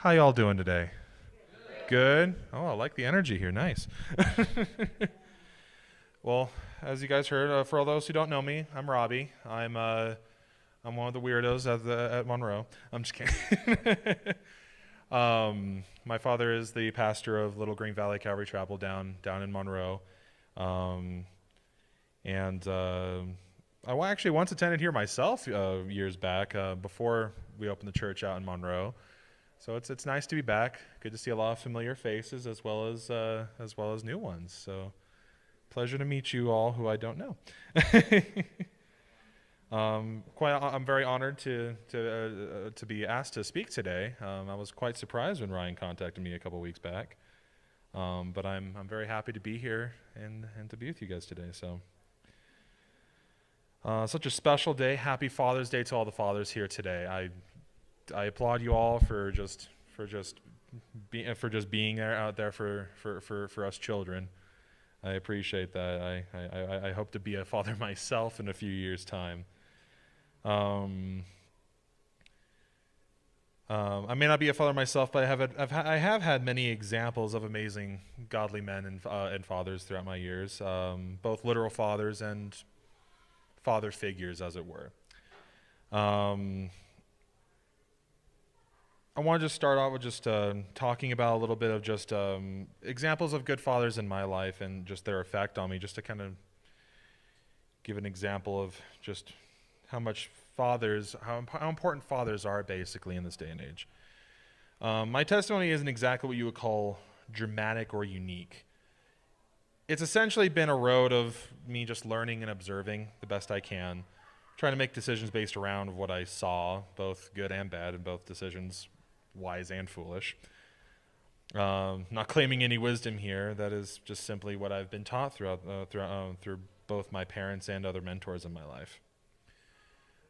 How y'all doing today? Good. Oh, I like the energy here. Nice. Well, as you guys heard, for all those who don't know me, I'm Robbie. I'm one of the weirdos at Monroe. I'm just kidding. My father is the pastor of Little Green Valley Calvary Chapel down in Monroe, um, and I actually once attended here myself years back before we opened the church out in Monroe. So it's nice to be back. Good to see a lot of familiar faces as well as new ones. So pleasure to meet you all who I don't know. I'm very honored to be asked to speak today. I was quite surprised when Ryan contacted me a couple weeks back. But I'm very happy to be here and to be with you guys today. So such a special day. Happy Father's Day to all the fathers here today. I applaud you all for just being there out there for us children. I appreciate that. I hope to be a father myself in a few years' time. I may not be a father myself, but I have had many examples of amazing godly men and fathers throughout my years, both literal fathers and father figures, as it were. I want to just start out with just talking about a little bit of just examples of good fathers in my life and just their effect on me, just to kind of give an example of just how important fathers are basically in this day and age. My testimony isn't exactly what you would call dramatic or unique. It's essentially been a road of me just learning and observing the best I can, trying to make decisions based around what I saw, both good and bad, and both decisions wise and foolish. Not claiming any wisdom here. That is just simply what I've been taught through both my parents and other mentors in my life.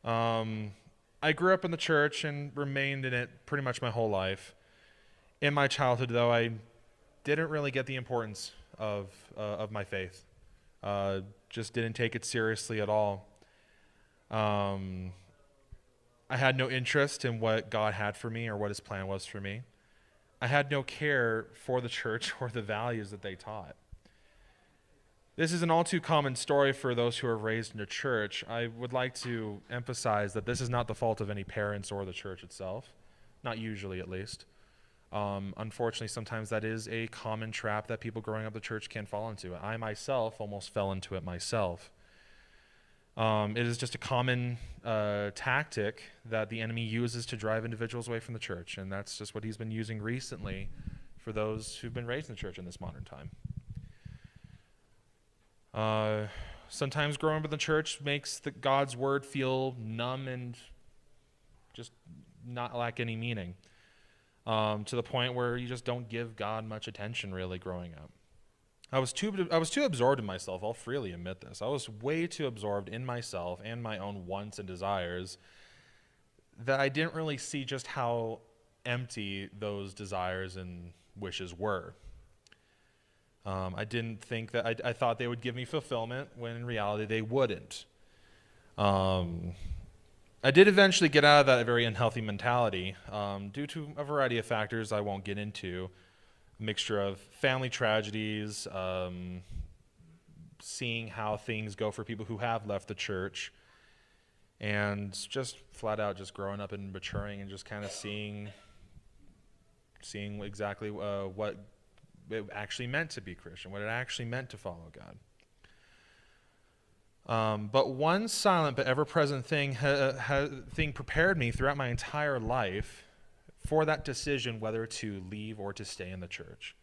I grew up in the church and remained in it pretty much my whole life. In my childhood, though, I didn't really get the importance of my faith. Just didn't take it seriously at all. I had no interest in what God had for me or what his plan was for me. I had no care for the church or the values that they taught. This is an all too common story for those who are raised in a church. I would like to emphasize that this is not the fault of any parents or the church itself, not usually at least. Unfortunately, sometimes that is a common trap that people growing up in the church can fall into. I myself almost fell into it myself. It is just a common tactic that the enemy uses to drive individuals away from the church, and that's just what he's been using recently for those who've been raised in the church in this modern time. Sometimes growing up in the church makes God's word feel numb and just not lack any meaning, to the point where you just don't give God much attention really growing up. I was too absorbed in myself. I'll freely admit this. I was way too absorbed in myself and my own wants and desires that I didn't really see just how empty those desires and wishes were. I didn't think that I thought they would give me fulfillment when in reality they wouldn't. I did eventually get out of that very unhealthy mentality due to a variety of factors I won't get into. Mixture of family tragedies, seeing how things go for people who have left the church, and just flat out just growing up and maturing and just kind of seeing exactly what it actually meant to be Christian, what it actually meant to follow God. But one silent but ever-present thing prepared me throughout my entire life for that decision whether to leave or to stay in the church.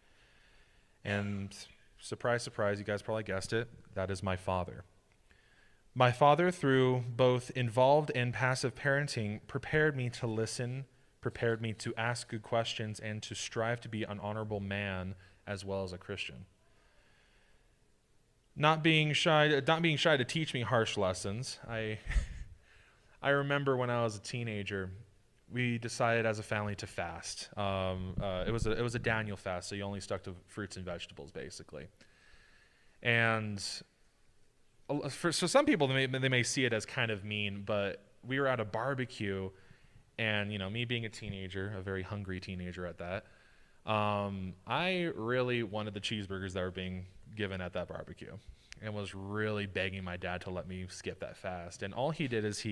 And surprise, surprise, you guys probably guessed it, that is my father. My father, through both involved and passive parenting, prepared me to listen, prepared me to ask good questions, and to strive to be an honorable man as well as a Christian. Not being shy to teach me harsh lessons. I remember when I was a teenager, we decided as a family to fast. It was a Daniel fast, so you only stuck to fruits and vegetables, basically. And for some people, they may see it as kind of mean, but we were at a barbecue, And, me being a teenager, a very hungry teenager at that, I really wanted the cheeseburgers that were being given at that barbecue and was really begging my dad to let me skip that fast. And all he did is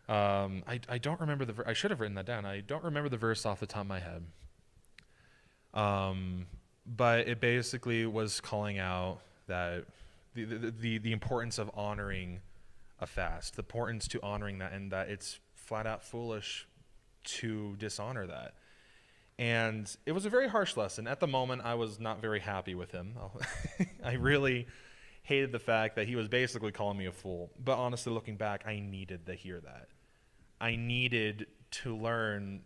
I don't remember I should have written that down. I don't remember the verse off the top of my head. But it basically was calling out that the importance of honoring a fast, the importance to honoring that, and that it's flat out foolish to dishonor that. And it was a very harsh lesson. At the moment, I was not very happy with him. I really hated the fact that he was basically calling me a fool. But honestly, looking back, I needed to hear that. I needed to learn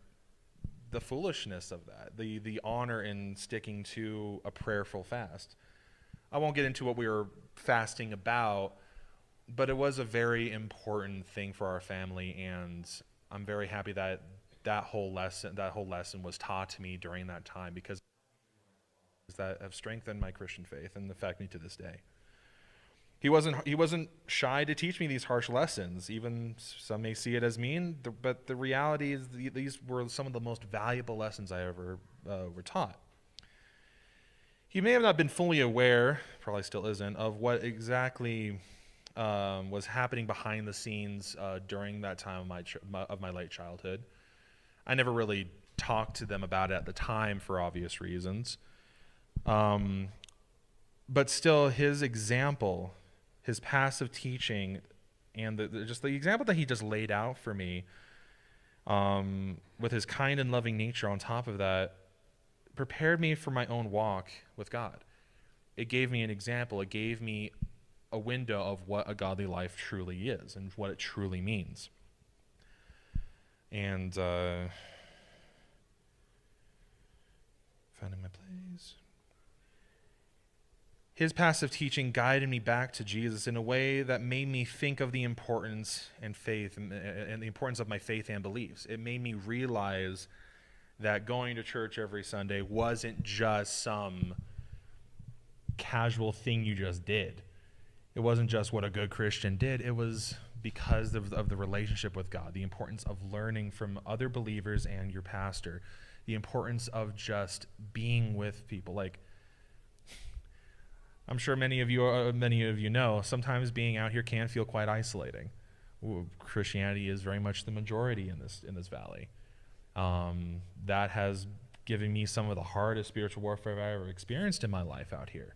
the foolishness of that, the honor in sticking to a prayerful fast. I won't get into what we were fasting about, but it was a very important thing for our family, and I'm very happy that that whole lesson was taught to me during that time, because that have strengthened my Christian faith and affect me to this day. He wasn't shy to teach me these harsh lessons. Even some may see it as mean, but the reality is these were some of the most valuable lessons I ever were taught. He may have not been fully aware, probably still isn't, of what exactly was happening behind the scenes during that time of my late childhood. I never really talked to them about it at the time for obvious reasons. But still, his example, his passive teaching, and the example that he just laid out for me, with his kind and loving nature on top of that, prepared me for my own walk with God. It gave me an example. It gave me a window of what a godly life truly is and what it truly means. And finding my place. His passive teaching guided me back to Jesus in a way that made me think of the importance and faith and the importance of my faith and beliefs. It made me realize that going to church every Sunday wasn't just some casual thing you just did. It wasn't just what a good Christian did. It was because of the relationship with God, the importance of learning from other believers and your pastor, the importance of just being with people. Like, I'm sure many of you know, sometimes being out here can feel quite isolating. Christianity is very much the majority in this valley. That has given me some of the hardest spiritual warfare I've ever experienced in my life out here.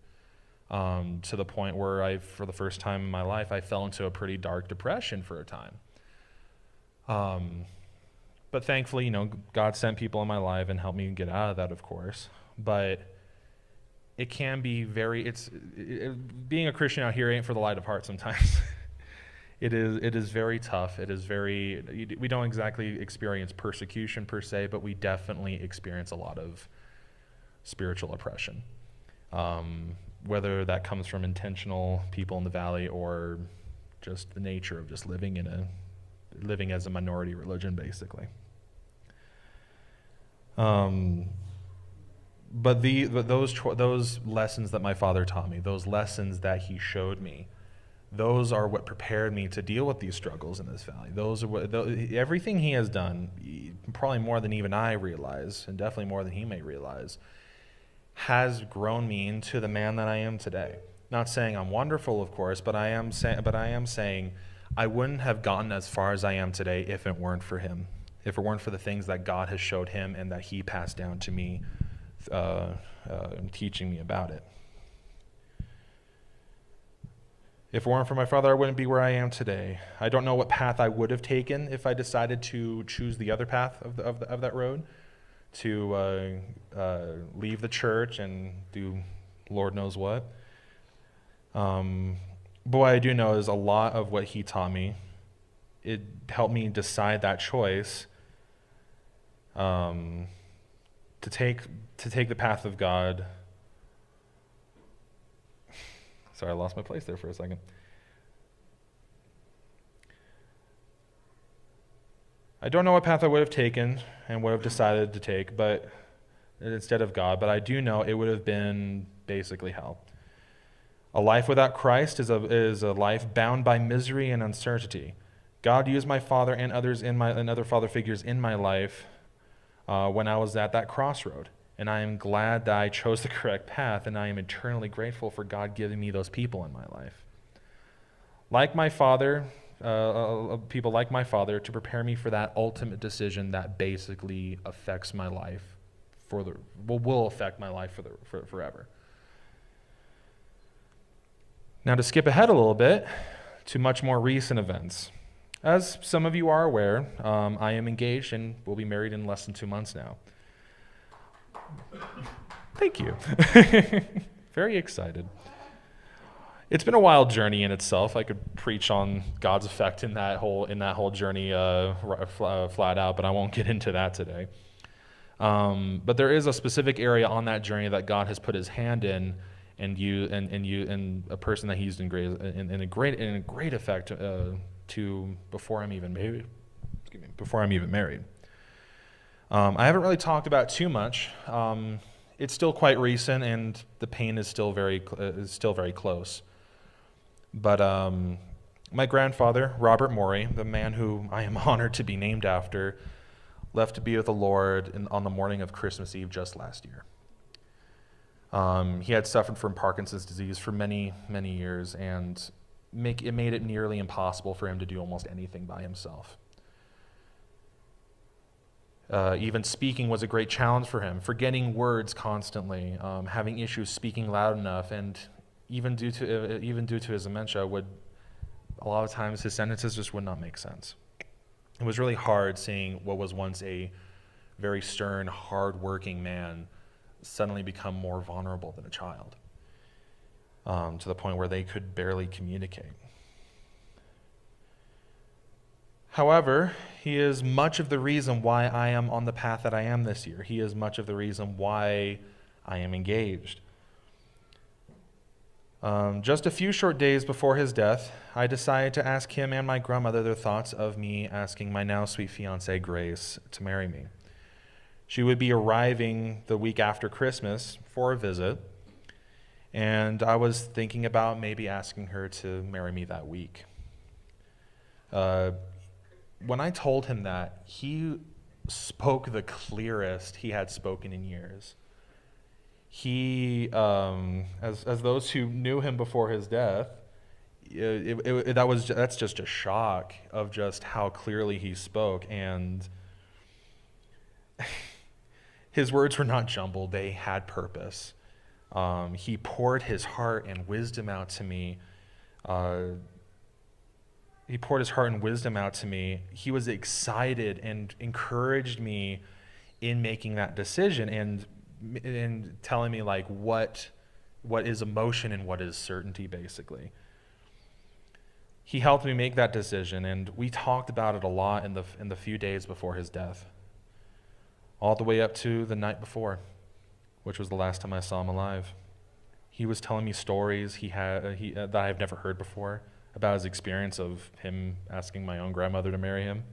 To the point where for the first time in my life, I fell into a pretty dark depression for a time. But thankfully, God sent people in my life and helped me get out of that, of course. But it can be being a Christian out here ain't for the light of heart sometimes. It is very tough. We don't exactly experience persecution per se, but we definitely experience a lot of spiritual oppression. Whether that comes from intentional people in the valley or just the nature of just living as a minority religion, basically. But those lessons that my father taught me, those lessons that he showed me, those are what prepared me to deal with these struggles in this valley. Everything he has done, probably more than even I realize, and definitely more than he may realize, has grown me into the man that I am today. Not saying I'm wonderful, of course, but I am saying I wouldn't have gotten as far as I am today if it weren't for him, if it weren't for the things that God has showed him and that he passed down to me, teaching me about it. If it weren't for my father, I wouldn't be where I am today. I don't know what path I would have taken if I decided to choose the other path of that road, to leave the church and do Lord knows what. But what I do know is a lot of what he taught me, it helped me decide that choice to take the path of God. Sorry, I lost my place there for a second. I don't know what path I would have taken and would have decided to take, but instead of God, but I do know it would have been basically hell. A life without Christ is a life bound by misery and uncertainty, God used my father and other father figures in my life when I was at that crossroad. And I am glad that I chose the correct path, and I am eternally grateful for God giving me those people in my life. Like my father, people like my father, to prepare me for that ultimate decision that basically affects my life will affect my life for forever. Now, to skip ahead a little bit to much more recent events. As some of you are aware, I am engaged and will be married in less than 2 months now. Thank you. Very excited. It's been a wild journey in itself. I could preach on God's effect in that whole journey flat out, but I won't get into that today. But there is a specific area on that journey that God has put His hand in, and a person that He used in a great effect to before I'm even married. I haven't really talked about too much. It's still quite recent, and the pain is still very close. But my grandfather, Robert Morey, the man who I am honored to be named after, left to be with the Lord on the morning of Christmas Eve just last year. He had suffered from Parkinson's disease for many, many years, and it made it nearly impossible for him to do almost anything by himself. Even speaking was a great challenge for him, forgetting words constantly, having issues speaking loud enough, and even due to his dementia, a lot of times his sentences just would not make sense. It was really hard seeing what was once a very stern, hard-working man suddenly become more vulnerable than a child, to the point where they could barely communicate. However, he is much of the reason why I am on the path that I am this year. He is much of the reason why I am engaged. Just a few short days before his death, I decided to ask him and my grandmother their thoughts of me asking my now sweet fiancée, Grace, to marry me. She would be arriving the week after Christmas for a visit, and I was thinking about maybe asking her to marry me that week. When I told him that, he spoke the clearest he had spoken in years. He, as those who knew him before his death, that's just a shock of just how clearly he spoke, and his words were not jumbled; they had purpose. He poured his heart and wisdom out to me. He was excited and encouraged me in making that decision and telling me like what is emotion and what is certainty, basically. He helped me make that decision, and we talked about it a lot in the few days before his death, all the way up to the night before, which was the last time I saw him alive. He was telling me stories that I've never heard before about his experience of him asking my own grandmother to marry him,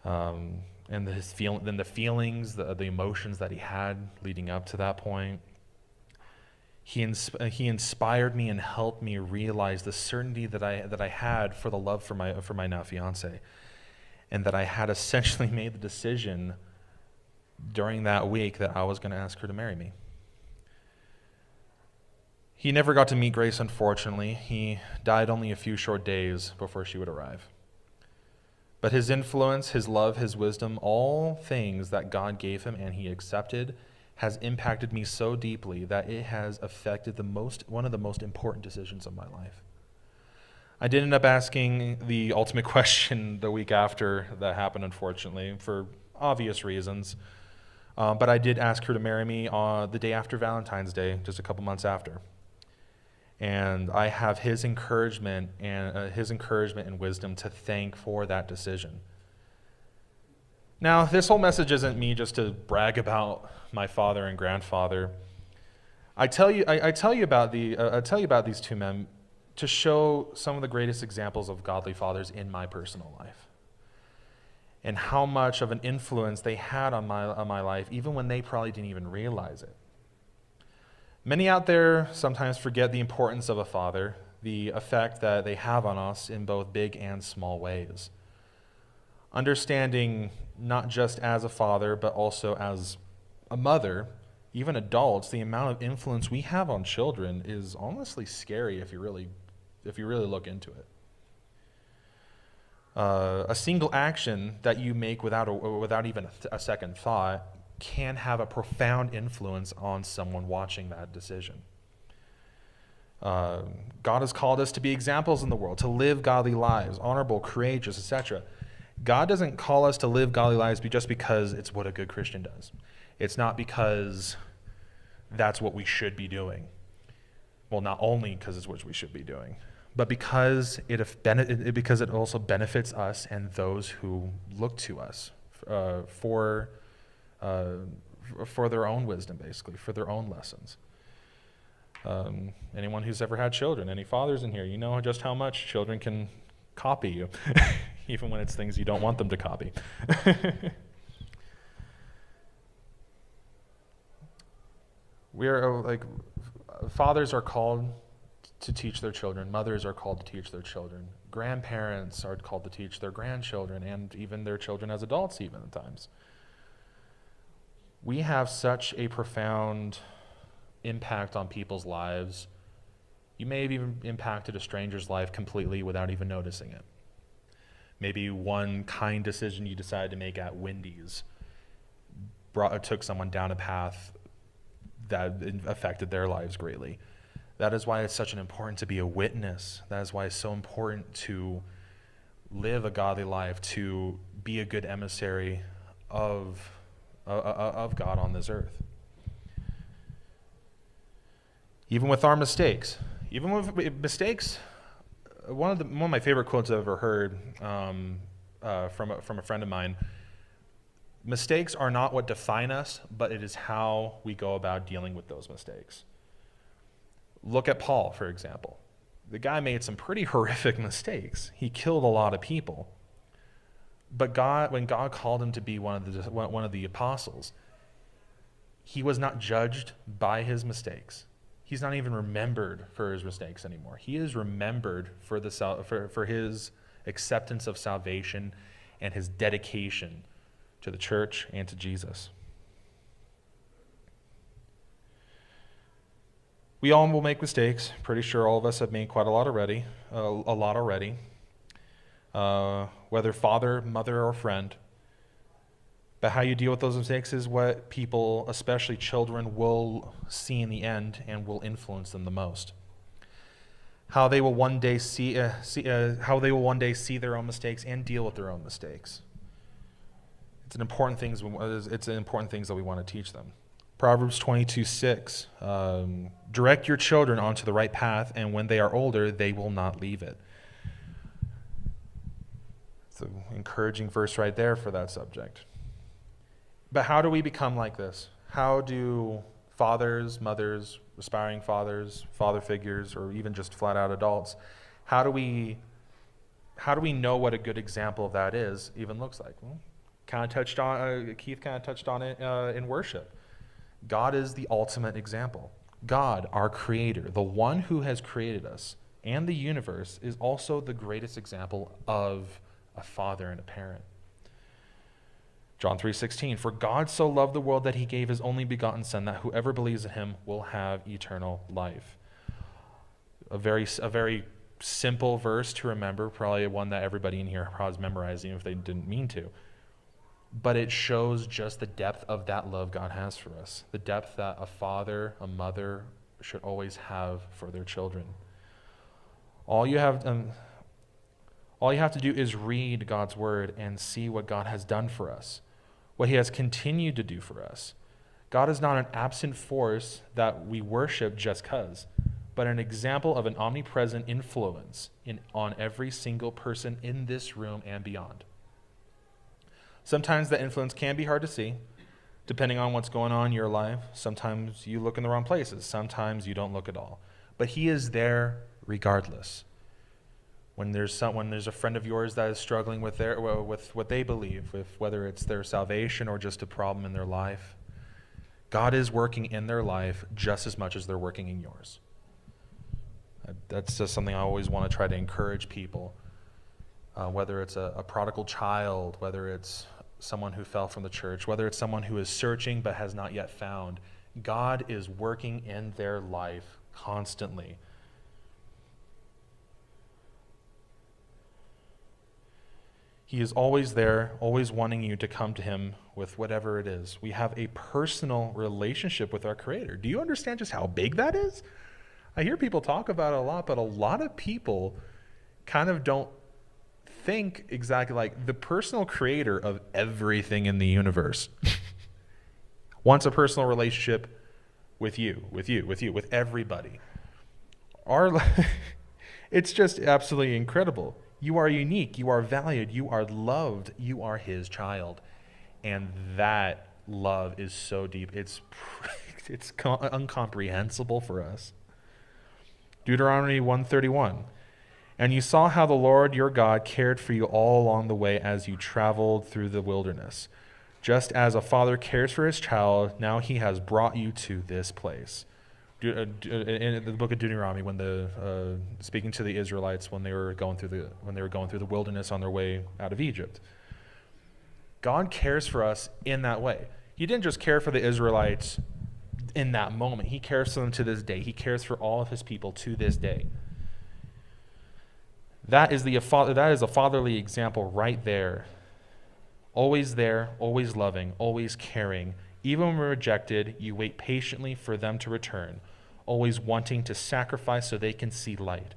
and the feelings, the emotions that he had leading up to that point. He inspired me and helped me realize the certainty that I had for the love for my now fiance, and that I had essentially made the decision during that week that I was going to ask her to marry me. He never got to meet Grace, unfortunately. He died only a few short days before she would arrive. But his influence, his love, his wisdom, all things that God gave him and he accepted, has impacted me so deeply that it has affected one of the most important decisions of my life. I did end up asking the ultimate question the week after that happened, unfortunately, for obvious reasons. But I did ask her to marry me the day after Valentine's Day, just a couple months after. And I have his encouragement and wisdom to thank for that decision. Now, this whole message isn't me just to brag about my father and grandfather. I tell you about these two men to show some of the greatest examples of godly fathers in my personal life, and how much of an influence they had on my life, even when they probably didn't even realize it. Many out there sometimes forget the importance of a father. the effect that they have on us in both big and small ways. Understanding not just as a father, but also as a mother, even adults, the amount of influence we have on children is honestly scary if you really look into it. A single action that you make without even a second thought can have a profound influence on someone watching that decision. God has called us to be examples in the world, to live godly lives, honorable, courageous, etc. God doesn't call us to live godly lives just because it's what a good Christian does. It's not because that's what we should be doing. Well, not only because it's what we should be doing, but because it also benefits us and those who look to us for their own wisdom, basically, for their own lessons. Anyone who's ever had children, any fathers in here, you know just how much children can copy you, even when it's things you don't want them to copy. Fathers are called to teach their children. Mothers are called to teach their children. Grandparents are called to teach their grandchildren and even their children as adults even at times. We have such a profound impact on people's lives. You may have even impacted a stranger's life completely without even noticing it. Maybe one kind decision you decided to make at Wendy's took someone down a path that affected their lives greatly. That is why it's such an important to be a witness. That is why it's so important to live a godly life, to be a good emissary of God on this earth. Even with our mistakes, one of my favorite quotes I've ever heard from a friend of mine: mistakes are not what define us, but it is how we go about dealing with those mistakes. Look at Paul, for example. The guy made some pretty horrific mistakes. He killed a lot of people. But when God called him to be one of the apostles, he was not judged by his mistakes. He's not even remembered for his mistakes anymore. He is remembered for his acceptance of salvation and his dedication to the church and to Jesus. We all will make mistakes. Pretty sure all of us have made quite a lot already. Whether father, mother, or friend. But how you deal with those mistakes is what people, especially children, will see in the end and will influence them the most. How they will one day see their own mistakes and deal with their own mistakes. It's an important things that we want to teach them. Proverbs 22:6. Direct your children onto the right path, and when they are older, they will not leave it. It's an encouraging verse right there for that subject. But how do we become like this? How do fathers, mothers, aspiring fathers, father figures, or even just flat out adults, how do we know what a good example of that is even looks like? Well, Keith kind of touched on it in worship. God is the ultimate example. God, our creator, the one who has created us and the universe, is also the greatest example of a father and a parent. John 3:16, for God so loved the world that he gave his only begotten Son, that whoever believes in him will have eternal life. A very simple verse to remember, probably one that everybody in here probably is memorizing if they didn't mean to. But it shows just the depth of that love God has for us, the depth that a father, a mother should always have for their children. All you have to do is read God's word and see what God has done for us, what he has continued to do for us. God is not an absent force that we worship just because, but an example of an omnipresent influence on every single person in this room and beyond. Sometimes that influence can be hard to see, depending on what's going on in your life. Sometimes you look in the wrong places. Sometimes you don't look at all. But he is there regardless. When there's a friend of yours that is struggling with what they believe, whether it's their salvation or just a problem in their life, God is working in their life just as much as they're working in yours. That's just something I always want to try to encourage people, whether it's a prodigal child, whether it's someone who fell from the church, whether it's someone who is searching but has not yet found. God is working in their life constantly. He is always there, always wanting you to come to him with whatever it is. We have a personal relationship with our Creator. Do you understand just how big that is? I hear people talk about it a lot, but a lot of people kind of don't think exactly like the personal creator of everything in the universe wants a personal relationship with you, with everybody. It's just absolutely incredible. You are unique, you are valued, you are loved, you are his child. And that love is so deep. It's incomprehensible for us. Deuteronomy 1:31. And you saw how the Lord your God cared for you all along the way as you traveled through the wilderness. Just as a father cares for his child, now he has brought you to this place. In the book of Deuteronomy, when speaking to the Israelites when they were going through the wilderness on their way out of Egypt, God cares for us in that way. He didn't just care for the Israelites in that moment. He cares for them to this day. He cares for all of his people to this day. That is a fatherly example right there. Always there, always loving, always caring. Even when rejected, you wait patiently for them to return, always wanting to sacrifice so they can see light,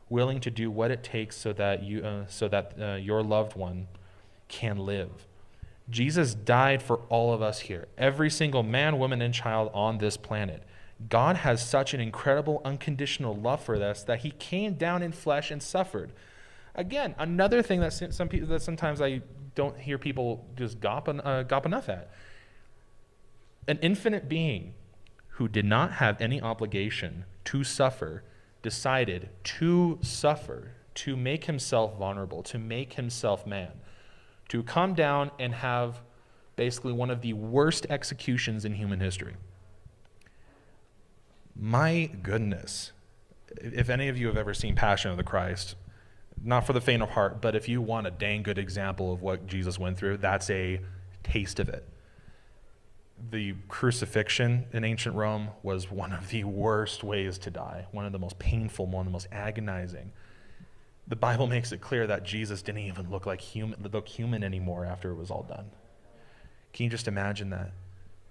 willing to do what it takes so that your loved one can live. Jesus died for all of us here, every single man, woman, and child on this planet. God has such an incredible, unconditional love for us that he came down in flesh and suffered. Again, another thing that sometimes I don't hear people just gawp enough at. An infinite being who did not have any obligation to suffer decided to suffer, to make himself vulnerable, to make himself man, to come down and have basically one of the worst executions in human history. My goodness. If any of you have ever seen Passion of the Christ, not for the faint of heart, but if you want a dang good example of what Jesus went through, that's a taste of it. The crucifixion in ancient Rome was one of the worst ways to die, one of the most painful, one of the most agonizing. The Bible makes it clear that Jesus didn't even look human anymore after it was all done. Can you just imagine that?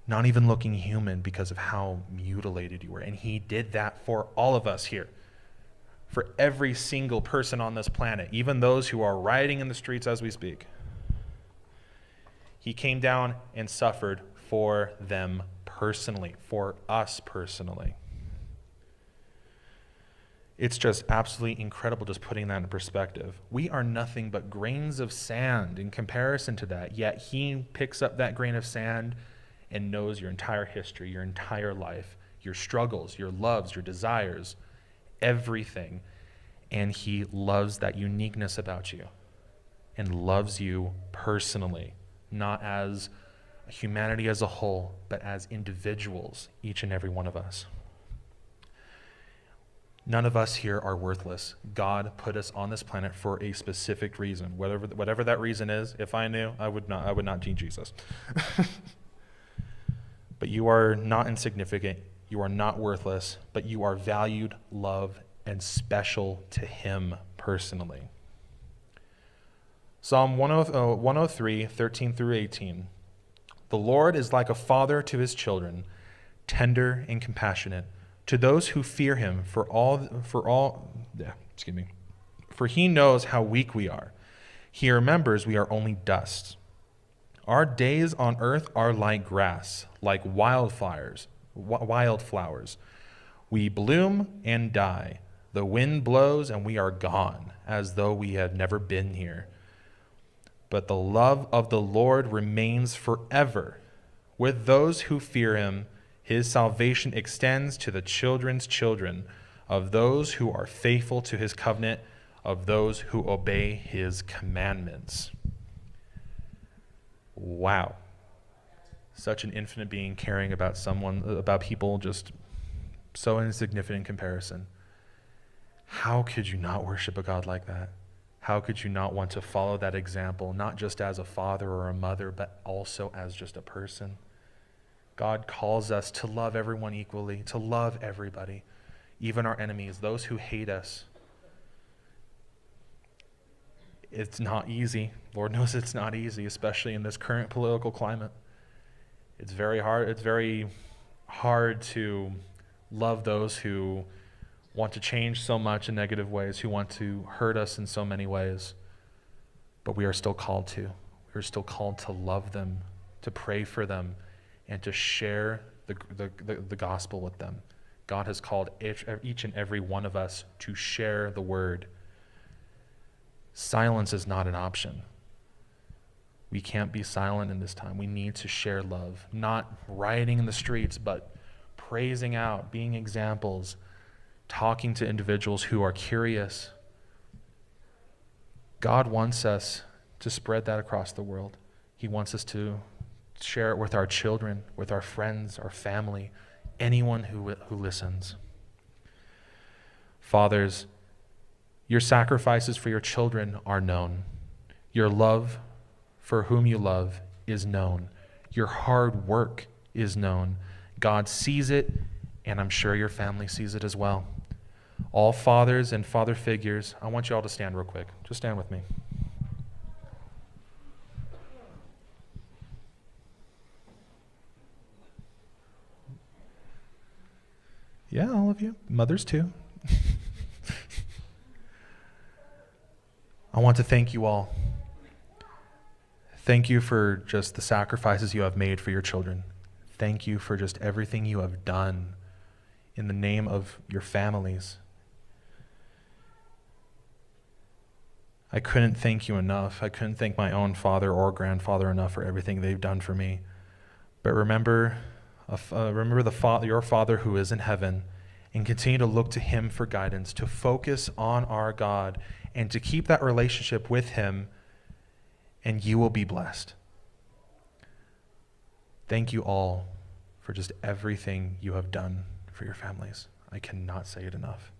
Not even looking human because of how mutilated you were. And he did that for all of us here. For every single person on this planet, even those who are rioting in the streets as we speak. He came down and suffered for them personally, for us personally. It's just absolutely incredible just putting that in perspective. We are nothing but grains of sand in comparison to that, yet he picks up that grain of sand and knows your entire history, your entire life, your struggles, your loves, your desires, everything. And he loves that uniqueness about you and loves you personally, not as humanity as a whole, but as individuals, each and every one of us. None of us here are worthless. God put us on this planet for a specific reason. Whatever that reason is, if I knew, I would not need Jesus. But you are not insignificant. You are not worthless, but you are valued, loved, and special to him personally. Psalm 103, 13 through 18. The Lord is like a father to his children, tender and compassionate, to those who fear him, for he knows how weak we are. He remembers we are only dust. Our days on earth are like grass, like wildflowers. We bloom and die. The wind blows and we are gone, as though we had never been here. But the love of the Lord remains forever. With those who fear him, his salvation extends to the children's children, of those who are faithful to his covenant, of those who obey his commandments. Wow. Such an infinite being caring about people just so insignificant in comparison. How could you not worship a God like that? How could you not want to follow that example, not just as a father or a mother, but also as just a person? God calls us to love everyone equally, to love everybody, even our enemies, those who hate us. It's not easy. Lord knows it's not easy, especially in this current political climate. It's very hard. It's very hard to love those who want to change so much in negative ways, who want to hurt us in so many ways. But we are still called to. We are still called to love them, to pray for them, and to share the gospel with them. God has called each and every one of us to share the word. Silence is not an option. We can't be silent in this time. We need to share love, not rioting in the streets, but praising out, being examples, talking to individuals who are curious. God wants us to spread that across the world. He wants us to share it with our children, with our friends, our family, anyone who listens. Fathers, your sacrifices for your children are known. Your love for whom you love is known. Your hard work is known. God sees it, and I'm sure your family sees it as well. All fathers and father figures, I want you all to stand real quick. Just stand with me. Yeah, all of you. Mothers too. I want to thank you all. Thank you for just the sacrifices you have made for your children. Thank you for just everything you have done in the name of your families. I couldn't thank you enough. I couldn't thank my own father or grandfather enough for everything they've done for me. But remember your Father who is in heaven, and continue to look to him for guidance, to focus on our God, and to keep that relationship with him, and you will be blessed. Thank you all for just everything you have done for your families. I cannot say it enough.